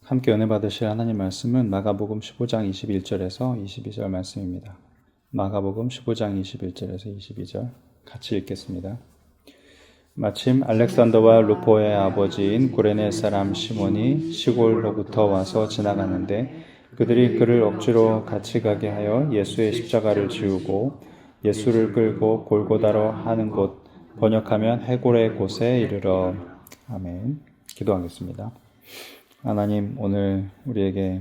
함께 은혜 받으실 하나님 말씀은 마가복음 15장 21절에서 22절 말씀입니다. 마가복음 15장 21절에서 22절 같이 읽겠습니다. 마침 알렉산더와 루포의 아버지인 구레네 사람 시몬이 시골로부터 와서 지나가는데 그들이 그를 억지로 같이 가게 하여 예수의 십자가를 지우고 예수를 끌고 골고다로 하는 곳, 번역하면 해골의 곳에 이르러. 아멘. 기도하겠습니다. 하나님, 오늘 우리에게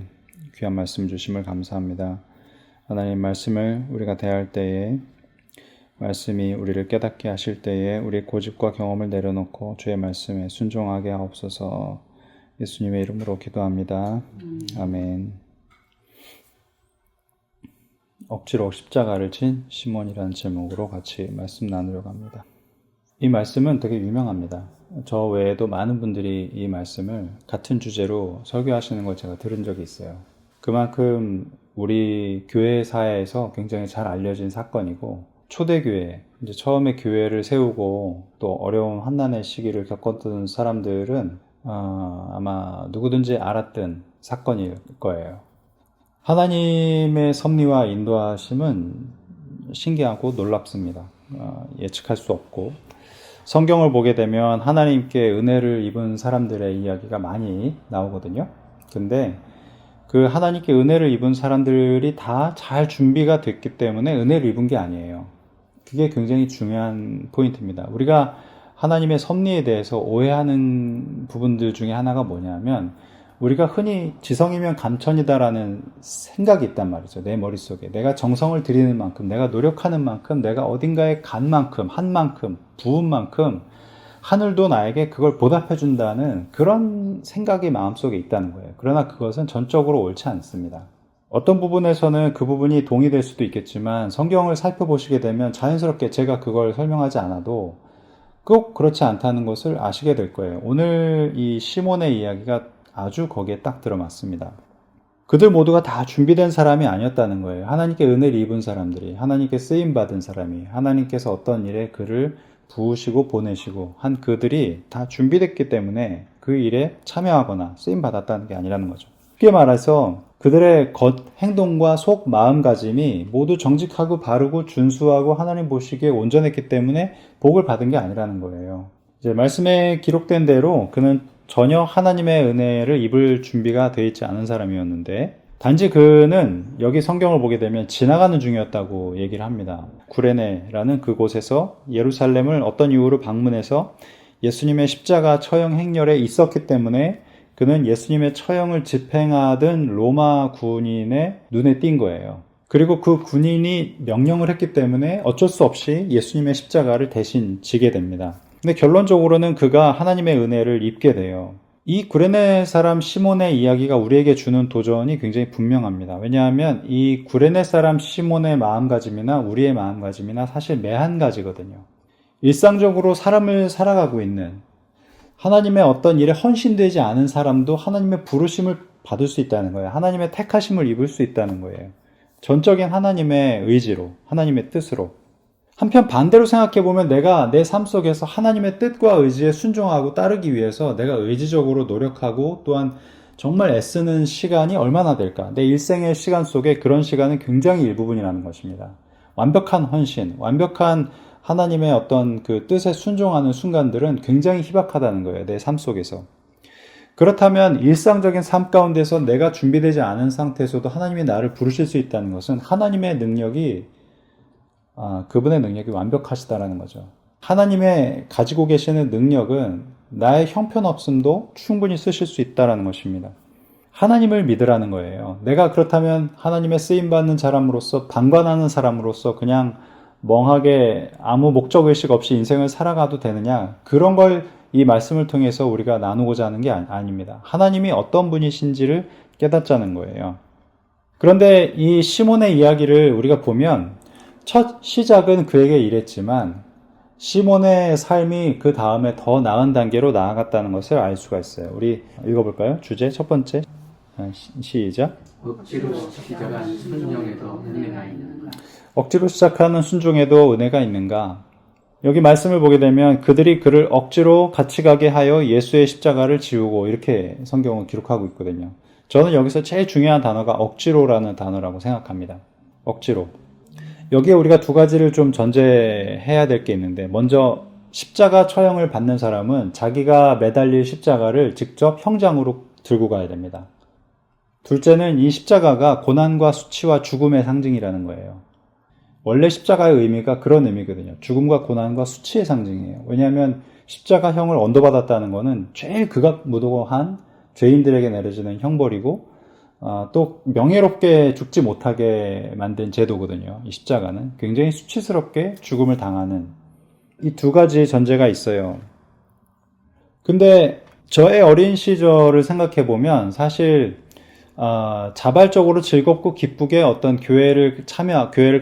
귀한 말씀 주심을 감사합니다. 하나님, 말씀을 우리가 대할 때에, 말씀이 우리를 깨닫게 하실 때에 우리 고집과 경험을 내려놓고 주의 말씀에 순종하게 하옵소서. 예수님의 이름으로 기도합니다. 아멘. 억지로 십자가를 진 시몬이라는 제목으로 같이 말씀 나누려고 합니다. 이 말씀은 되게 유명합니다. 저 외에도 많은 분들이 이 말씀을 같은 주제로 설교하시는 걸 제가 들은 적이 있어요. 그만큼 우리 교회사에서 굉장히 잘 알려진 사건이고, 초대교회, 이제 처음에 교회를 세우고 또 어려운 환난의 시기를 겪었던 사람들은 아마 누구든지 알았던 사건일 거예요. 하나님의 섭리와 인도하심은 신기하고 놀랍습니다. 예측할 수 없고, 성경을 보게 되면 하나님께 은혜를 입은 사람들의 이야기가 많이 나오거든요. 근데 그 하나님께 은혜를 입은 사람들이 다 잘 준비가 됐기 때문에 은혜를 입은 게 아니에요. 그게 굉장히 중요한 포인트입니다. 우리가 하나님의 섭리에 대해서 오해하는 부분들 중에 하나가 뭐냐면, 우리가 흔히 지성이면 감천이다라는 생각이 있단 말이죠. 내 머릿속에. 내가 정성을 들이는 만큼, 내가 노력하는 만큼, 내가 어딘가에 간 만큼, 한 만큼, 부은 만큼 하늘도 나에게 그걸 보답해준다는 그런 생각이 마음속에 있다는 거예요. 그러나 그것은 전적으로 옳지 않습니다. 어떤 부분에서는 그 부분이 동의될 수도 있겠지만, 성경을 살펴보시게 되면 자연스럽게 제가 그걸 설명하지 않아도 꼭 그렇지 않다는 것을 아시게 될 거예요. 오늘 이 시몬의 이야기가 아주 거기에 딱 들어맞습니다. 그들 모두가 다 준비된 사람이 아니었다는 거예요. 하나님께 은혜를 입은 사람들이, 하나님께 쓰임받은 사람이, 하나님께서 어떤 일에 그를 부으시고 보내시고 한 그들이 다 준비됐기 때문에 그 일에 참여하거나 쓰임받았다는 게 아니라는 거죠. 쉽게 말해서 그들의 겉 행동과 속 마음가짐이 모두 정직하고 바르고 준수하고 하나님 보시기에 온전했기 때문에 복을 받은 게 아니라는 거예요. 이제 말씀에 기록된 대로 그는 전혀 하나님의 은혜를 입을 준비가 되어 있지 않은 사람이었는데, 단지 그는 여기 성경을 보게 되면 지나가는 중이었다고 얘기를 합니다. 구레네라는 그곳에서 예루살렘을 어떤 이유로 방문해서 예수님의 십자가 처형 행렬에 있었기 때문에 그는 예수님의 처형을 집행하던 로마 군인의 눈에 띈 거예요. 그리고 그 군인이 명령을 했기 때문에 어쩔 수 없이 예수님의 십자가를 대신 지게 됩니다. 근데 결론적으로는 그가 하나님의 은혜를 입게 돼요. 이 구레네 사람 시몬의 이야기가 우리에게 주는 도전이 굉장히 분명합니다. 왜냐하면 이 구레네 사람 시몬의 마음가짐이나 우리의 마음가짐이나 사실 매한 가지거든요. 일상적으로 삶을 살아가고 있는, 하나님의 어떤 일에 헌신되지 않은 사람도 하나님의 부르심을 받을 수 있다는 거예요. 하나님의 택하심을 입을 수 있다는 거예요. 전적인 하나님의 의지로, 하나님의 뜻으로. 한편 반대로 생각해보면, 내가 내 삶 속에서 하나님의 뜻과 의지에 순종하고 따르기 위해서 내가 의지적으로 노력하고 또한 정말 애쓰는 시간이 얼마나 될까? 내 일생의 시간 속에 그런 시간은 굉장히 일부분이라는 것입니다. 완벽한 헌신, 완벽한 하나님의 어떤 그 뜻에 순종하는 순간들은 굉장히 희박하다는 거예요. 내 삶 속에서. 그렇다면 일상적인 삶 가운데서 내가 준비되지 않은 상태에서도 하나님이 나를 부르실 수 있다는 것은 하나님의 능력이, 그분의 능력이 완벽하시다라는 거죠. 하나님의 가지고 계시는 능력은 나의 형편없음도 충분히 쓰실 수 있다라는 것입니다. 하나님을 믿으라는 거예요. 내가 그렇다면 하나님의 쓰임받는 사람으로서, 방관하는 사람으로서 그냥 멍하게 아무 목적의식 없이 인생을 살아가도 되느냐? 그런 걸 이 말씀을 통해서 우리가 나누고자 하는 게 아닙니다. 하나님이 어떤 분이신지를 깨닫자는 거예요. 그런데 이 시몬의 이야기를 우리가 보면 첫 시작은 그에게 이랬지만 시몬의 삶이 그 다음에 더 나은 단계로 나아갔다는 것을 알 수가 있어요. 우리 읽어볼까요? 주제 첫 번째. 시작. 억지로 시작한 순종에도 은혜가 있는가? 억지로 시작하는 순종에도 은혜가 있는가? 여기 말씀을 보게 되면 그들이 그를 억지로 같이 가게 하여 예수의 십자가를 지우고 이렇게 성경은 기록하고 있거든요. 저는 여기서 제일 중요한 단어가 억지로라는 단어라고 생각합니다. 억지로. 여기에 우리가 두 가지를 좀 전제해야 될 게 있는데, 먼저 십자가 처형을 받는 사람은 자기가 매달릴 십자가를 직접 형장으로 들고 가야 됩니다. 둘째는 이 십자가가 고난과 수치와 죽음의 상징이라는 거예요. 원래 십자가의 의미가 그런 의미거든요. 죽음과 고난과 수치의 상징이에요. 왜냐하면 십자가형을 언도받았다는 것은 제일 극악무도한 죄인들에게 내려지는 형벌이고, 또 명예롭게 죽지 못하게 만든 제도거든요. 이 십자가는 굉장히 수치스럽게 죽음을 당하는 이 두 가지 전제가 있어요. 근데 저의 어린 시절을 생각해 보면 사실 자발적으로 즐겁고 기쁘게 어떤 교회를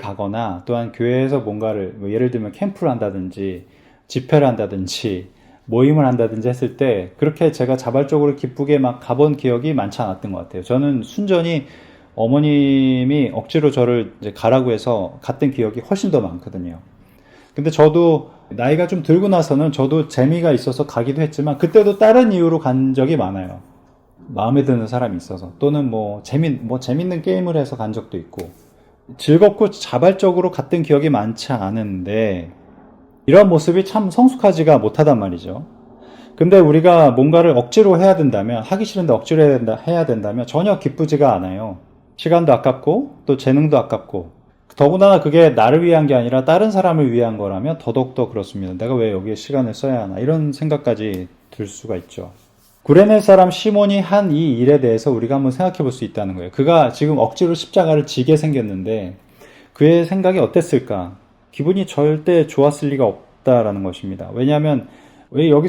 가거나 또한 교회에서 뭔가를 예를 들면 캠프를 한다든지 집회를 한다든지 모임을 한다든지 했을 때 그렇게 제가 자발적으로 기쁘게 막 가본 기억이 많지 않았던 것 같아요. 저는 순전히 어머님이 억지로 저를 이제 가라고 해서 갔던 기억이 훨씬 더 많거든요. 근데 저도 나이가 좀 들고 나서는 저도 재미가 있어서 가기도 했지만 그때도 다른 이유로 간 적이 많아요. 마음에 드는 사람이 있어서, 또는 재밌는 게임을 해서 간 적도 있고, 즐겁고 자발적으로 갔던 기억이 많지 않은데, 이런 모습이 참 성숙하지가 못하단 말이죠. 근데 우리가 뭔가를 억지로 해야 된다면, 하기 싫은데 억지로 해야 된다면 전혀 기쁘지가 않아요. 시간도 아깝고, 또 재능도 아깝고, 더군다나 그게 나를 위한 게 아니라 다른 사람을 위한 거라면 더더욱더 그렇습니다. 내가 왜 여기에 시간을 써야 하나, 이런 생각까지 들 수가 있죠. 구레네 사람 시몬이 한 이 일에 대해서 우리가 한번 생각해 볼 수 있다는 거예요. 그가 지금 억지로 십자가를 지게 생겼는데 그의 생각이 어땠을까? 기분이 절대 좋았을 리가 없다라는 것입니다. 왜냐하면 왜 여기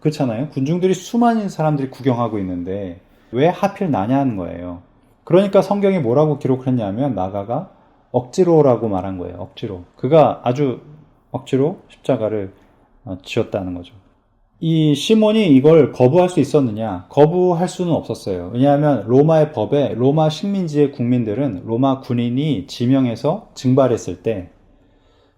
그렇잖아요. 군중들이 수많은 사람들이 구경하고 있는데 왜 하필 나냐 하는 거예요. 그러니까 성경이 뭐라고 기록을 했냐면 마가가 억지로라고 말한 거예요. 억지로. 그가 아주 억지로 십자가를 지었다는 거죠. 이 시몬이 이걸 거부할 수 있었느냐? 거부할 수는 없었어요. 왜냐하면 로마의 법에 로마 식민지의 국민들은 로마 군인이 지명해서 징발했을 때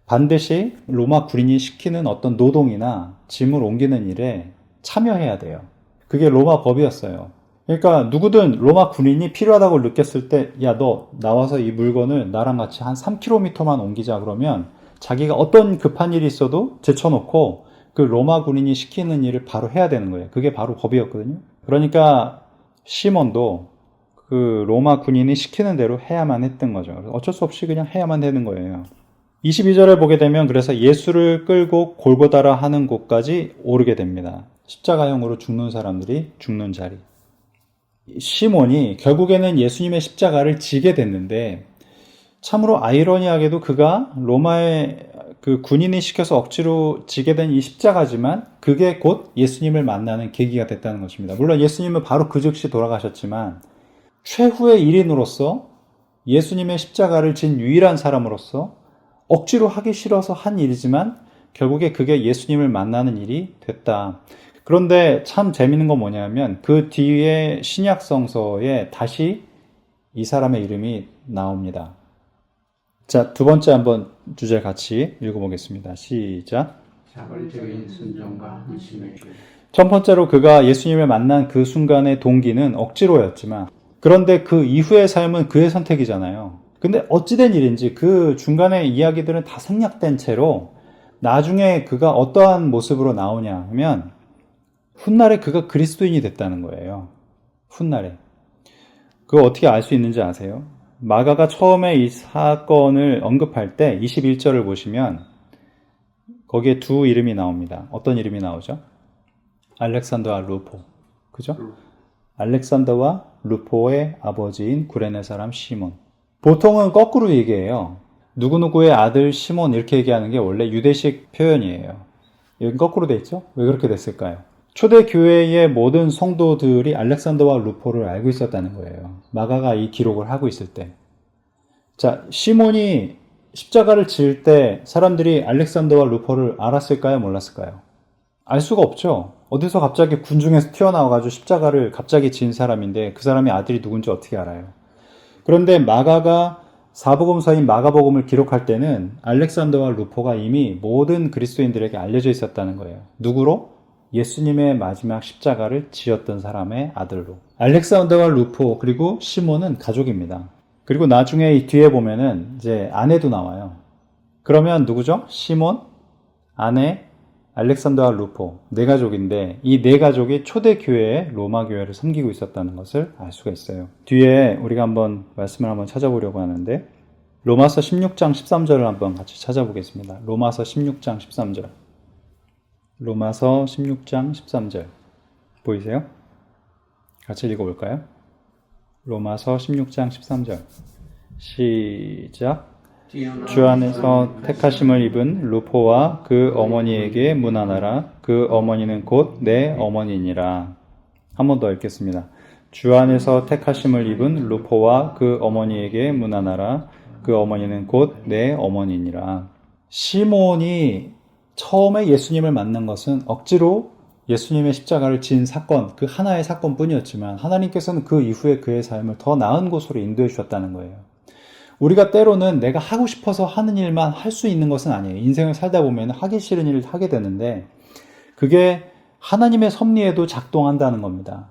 반드시 로마 군인이 시키는 어떤 노동이나 짐을 옮기는 일에 참여해야 돼요. 그게 로마 법이었어요. 그러니까 누구든 로마 군인이 필요하다고 느꼈을 때, 야, 너 나와서 이 물건을 나랑 같이 한 3km만 옮기자 그러면 자기가 어떤 급한 일이 있어도 제쳐놓고 그 로마 군인이 시키는 일을 바로 해야 되는 거예요. 그게 바로 법이었거든요. 그러니까 시몬도 그 로마 군인이 시키는 대로 해야만 했던 거죠. 어쩔 수 없이 그냥 해야만 되는 거예요. 22절을 보게 되면 그래서 예수를 끌고 골고다라 하는 곳까지 오르게 됩니다. 십자가형으로 죽는 사람들이 죽는 자리. 시몬이 결국에는 예수님의 십자가를 지게 됐는데 참으로 아이러니하게도 그가 로마의 그 군인이 시켜서 억지로 지게 된 이 십자가지만 그게 곧 예수님을 만나는 계기가 됐다는 것입니다. 물론 예수님은 바로 그 즉시 돌아가셨지만 최후의 일인으로서 예수님의 십자가를 진 유일한 사람으로서 억지로 하기 싫어서 한 일이지만 결국에 그게 예수님을 만나는 일이 됐다. 그런데 참 재밌는 건 뭐냐면 그 뒤에 신약 성서에 다시 이 사람의 이름이 나옵니다. 자, 두 번째 한번 주제 같이 읽어보겠습니다. 시작. 자발적인 순종과 의심의 길. 첫 번째로 그가 예수님을 만난 그 순간의 동기는 억지로였지만 그런데 그 이후의 삶은 그의 선택이잖아요. 근데 어찌된 일인지 그 중간의 이야기들은 다 생략된 채로 나중에 그가 어떠한 모습으로 나오냐 하면 훗날에 그가 그리스도인이 됐다는 거예요. 훗날에. 그거 어떻게 알 수 있는지 아세요? 마가가 처음에 이 사건을 언급할 때 21절을 보시면 거기에 두 이름이 나옵니다. 어떤 이름이 나오죠? 알렉산더와 루포. 그죠? 알렉산더와 루포의 아버지인 구레네 사람 시몬. 보통은 거꾸로 얘기해요. 누구누구의 아들 시몬 이렇게 얘기하는 게 원래 유대식 표현이에요. 여기 거꾸로 돼 있죠? 왜 그렇게 됐을까요? 초대교회의 모든 성도들이 알렉산더와 루포를 알고 있었다는 거예요. 마가가 이 기록을 하고 있을 때. 자, 시몬이 십자가를 지을 때 사람들이 알렉산더와 루포를 알았을까요? 몰랐을까요? 알 수가 없죠. 어디서 갑자기 군중에서 튀어나와가지고 십자가를 갑자기 지은 사람인데 그 사람의 아들이 누군지 어떻게 알아요? 그런데 마가가 사복음서인 마가복음을 기록할 때는 알렉산더와 루포가 이미 모든 그리스도인들에게 알려져 있었다는 거예요. 누구로? 예수님의 마지막 십자가를 지었던 사람의 아들로. 알렉산더와 루포 그리고 시몬은 가족입니다. 그리고 나중에 이 뒤에 보면은 이제 아내도 나와요. 그러면 누구죠? 시몬, 아내, 알렉산더와 루포 네 가족인데 이 네 가족이 초대 교회에 로마 교회를 섬기고 있었다는 것을 알 수가 있어요. 뒤에 우리가 한번 말씀을 한번 찾아보려고 하는데 로마서 16장 13절을 한번 같이 찾아보겠습니다. 로마서 16장 13절. 로마서 16장 13절 보이세요? 같이 읽어볼까요? 로마서 16장 13절 시작. 주 안에서 택하심을 입은 루포와 그 어머니에게 문안하라. 그 어머니는 곧 내 어머니니라. 한 번 더 읽겠습니다. 주 안에서 택하심을 입은 루포와 그 어머니에게 문안하라. 그 어머니는 곧 내 어머니니라. 시몬이 처음에 예수님을 만난 것은 억지로 예수님의 십자가를 진 사건, 그 하나의 사건뿐이었지만 하나님께서는 그 이후에 그의 삶을 더 나은 곳으로 인도해 주셨다는 거예요. 우리가 때로는 내가 하고 싶어서 하는 일만 할 수 있는 것은 아니에요. 인생을 살다 보면 하기 싫은 일을 하게 되는데 그게 하나님의 섭리에도 작동한다는 겁니다.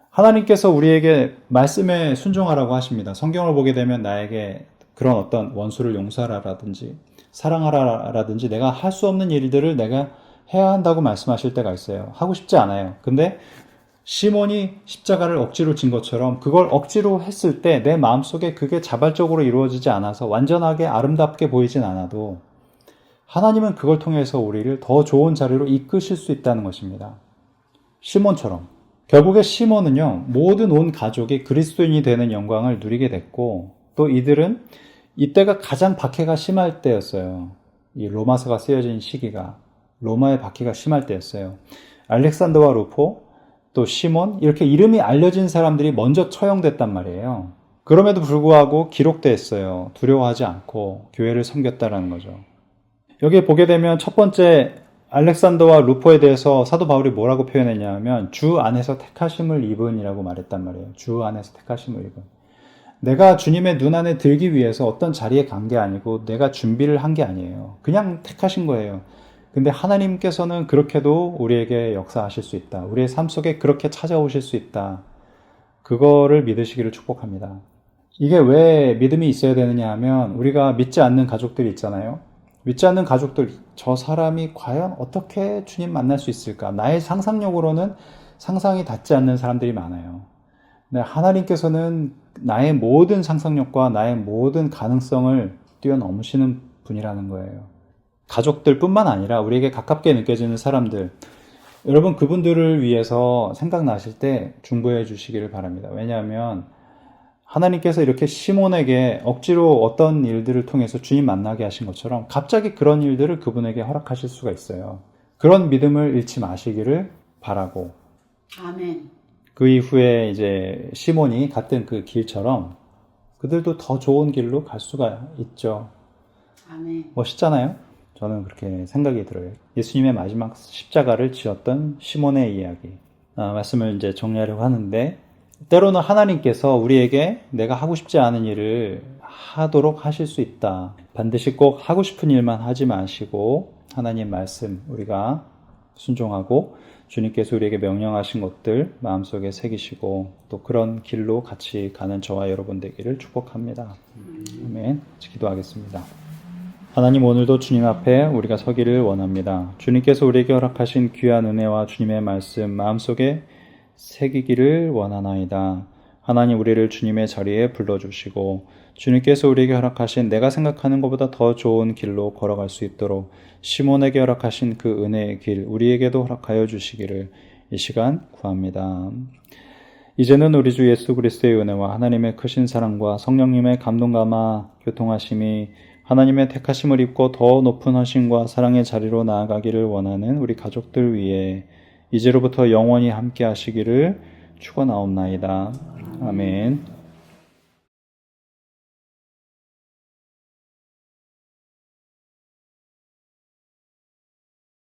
하나님께서 우리에게 말씀에 순종하라고 하십니다. 성경을 보게 되면 나에게 그런 어떤 원수를 용서하라라든지 사랑하라라든지 내가 할 수 없는 일들을 내가 해야 한다고 말씀하실 때가 있어요. 하고 싶지 않아요. 근데 시몬이 십자가를 억지로 진 것처럼 그걸 억지로 했을 때 내 마음속에 그게 자발적으로 이루어지지 않아서 완전하게 아름답게 보이진 않아도 하나님은 그걸 통해서 우리를 더 좋은 자리로 이끄실 수 있다는 것입니다. 시몬처럼. 결국에 시몬은요, 모든 온 가족이 그리스도인이 되는 영광을 누리게 됐고 또 이들은 이때가 가장 박해가 심할 때였어요. 이 로마서가 쓰여진 시기가 로마의 박해가 심할 때였어요. 알렉산더와 루포 또 시몬 이렇게 이름이 알려진 사람들이 먼저 처형됐단 말이에요. 그럼에도 불구하고 기록됐어요. 두려워하지 않고 교회를 섬겼다라는 거죠. 여기 보게 되면 첫 번째 알렉산더와 루포에 대해서 사도 바울이 뭐라고 표현했냐면 주 안에서 택하심을 입은이라고 말했단 말이에요. 주 안에서 택하심을 입은. 내가 주님의 눈 안에 들기 위해서 어떤 자리에 간 게 아니고 내가 준비를 한 게 아니에요. 그냥 택하신 거예요. 근데 하나님께서는 그렇게도 우리에게 역사하실 수 있다. 우리의 삶 속에 그렇게 찾아오실 수 있다. 그거를 믿으시기를 축복합니다. 이게 왜 믿음이 있어야 되느냐 하면 우리가 믿지 않는 가족들이 있잖아요. 믿지 않는 가족들, 저 사람이 과연 어떻게 주님 만날 수 있을까? 나의 상상력으로는 상상이 닿지 않는 사람들이 많아요. 근데 하나님께서는 나의 모든 상상력과 나의 모든 가능성을 뛰어넘으시는 분이라는 거예요. 가족들뿐만 아니라 우리에게 가깝게 느껴지는 사람들, 여러분 그분들을 위해서 생각나실 때 중보해 주시기를 바랍니다. 왜냐하면 하나님께서 이렇게 시몬에게 억지로 어떤 일들을 통해서 주님 만나게 하신 것처럼 갑자기 그런 일들을 그분에게 허락하실 수가 있어요. 그런 믿음을 잃지 마시기를 바라고. 아멘. 그 이후에 이제 시몬이 갔던 그 길처럼 그들도 더 좋은 길로 갈 수가 있죠. 아멘. 멋있잖아요? 저는 그렇게 생각이 들어요. 예수님의 마지막 십자가를 지었던 시몬의 이야기. 말씀을 이제 정리하려고 하는데, 때로는 하나님께서 우리에게 내가 하고 싶지 않은 일을 하도록 하실 수 있다. 반드시 꼭 하고 싶은 일만 하지 마시고, 하나님 말씀 우리가 순종하고, 주님께서 우리에게 명령하신 것들 마음속에 새기시고, 또 그런 길로 같이 가는 저와 여러분 되기를 축복합니다. 아멘. 기도하겠습니다. 하나님, 오늘도 주님 앞에 우리가 서기를 원합니다. 주님께서 우리에게 허락하신 귀한 은혜와 주님의 말씀 마음속에 새기기를 원하나이다. 하나님, 우리를 주님의 자리에 불러주시고 주님께서 우리에게 허락하신 내가 생각하는 것보다 더 좋은 길로 걸어갈 수 있도록 시몬에게 허락하신 그 은혜의 길 우리에게도 허락하여 주시기를 이 시간 구합니다. 이제는 우리 주 예수 그리스도의 은혜와 하나님의 크신 사랑과 성령님의 감동감화 교통하심이 하나님의 택하심을 입고 더 높은 헌신과 사랑의 자리로 나아가기를 원하는 우리 가족들 위해 이제로부터 영원히 함께 하시기를 축원하옵나이다. 아멘.